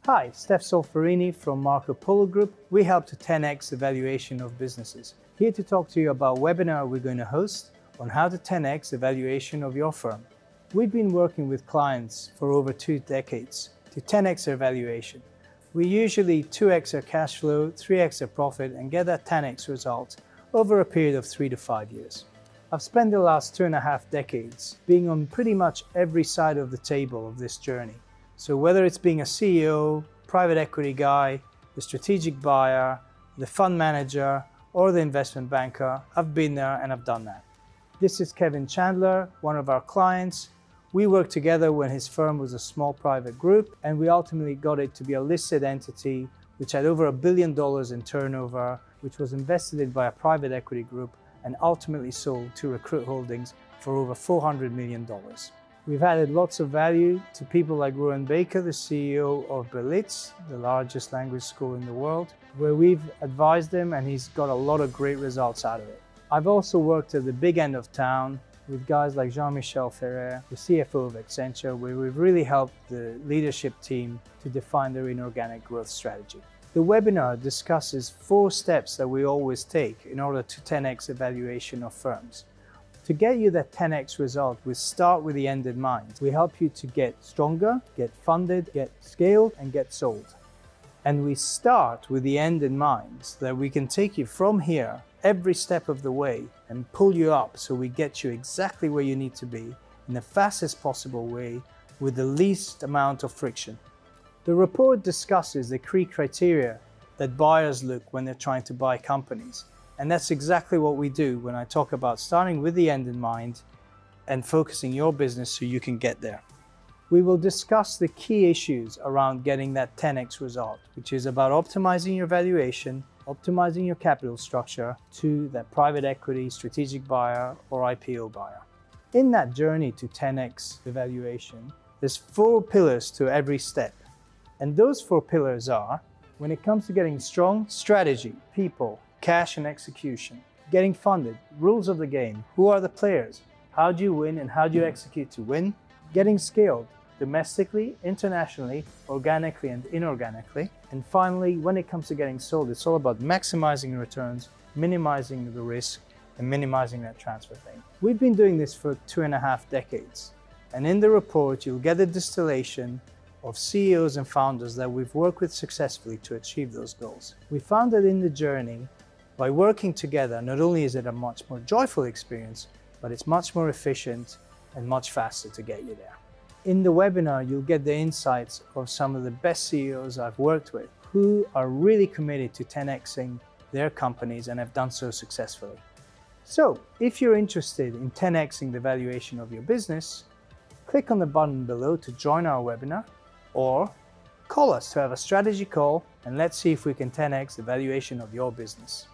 Hi, Steph Solferini from Marco Polo Group. We help to 10x the valuation of businesses. Here to talk to you about a webinar we're going to host on how to 10x the valuation of your firm. We've been working with clients for over 2 decades to 10x their valuation. We usually 2x their cash flow, 3x their profit, and get that 10x result over a period of 3 to 5 years. I've spent the last 2.5 decades being on pretty much every side of the table of this journey. So whether it's being a CEO, private equity guy, the strategic buyer, the fund manager, or the investment banker, I've been there and I've done that. This is Kevin Chandler, one of our clients. We worked together when his firm was a small private group, and we ultimately got it to be a listed entity which had over $1 billion in turnover, which was invested in by a private equity group and ultimately sold to Recruit Holdings for over $400 million. We've added lots of value to people like Rowan Baker, the CEO of 𝐕𝐚𝐥𝐮𝐞, the largest language school in the world, where we've advised him and he's got a lot of great results out of it. I've also worked at the big end of town with guys like Jean-Michel Ferrer, the CFO of Accenture, where we've really helped the leadership team to define their inorganic growth strategy. The webinar discusses 4 steps that we always take in order to 10x the valuation of firms. To get you that 10x result, we start with the end in mind. We help you to get stronger, get funded, get scaled, and get sold. And we start with the end in mind so that we can take you from here every step of the way and pull you up so we get you exactly where you need to be in the fastest possible way with the least amount of friction. The report discusses the key criteria that buyers look when they're trying to buy companies. And that's exactly what we do when I talk about starting with the end in mind and focusing your business so you can get there. We will discuss the key issues around getting that 10x result, which is about optimizing your valuation, optimizing your capital structure to that private equity, strategic buyer, or IPO buyer. In that journey to 10x the valuation, there's 4 pillars to every step. And those 4 pillars are, when it comes to getting strong, strategy, people, cash and execution. Getting funded, rules of the game, who are the players, how do you win and how do you execute to win. Getting scaled, domestically, internationally, organically and inorganically. And finally, when it comes to getting sold, it's all about maximizing returns, minimizing the risk, and minimizing that transfer thing. We've been doing this for 2.5 decades. And in the report, you'll get a distillation of CEOs and founders that we've worked with successfully to achieve those goals. We found that in the journey, by working together, not only is it a much more joyful experience, but it's much more efficient and much faster to get you there. In the webinar, you'll get the insights of some of the best CEOs I've worked with who are really committed to 10xing their companies and have done so successfully. So, if you're interested in 10xing the valuation of your business, click on the button below to join our webinar, or call us to have a strategy call and let's see if we can 10x the valuation of your business.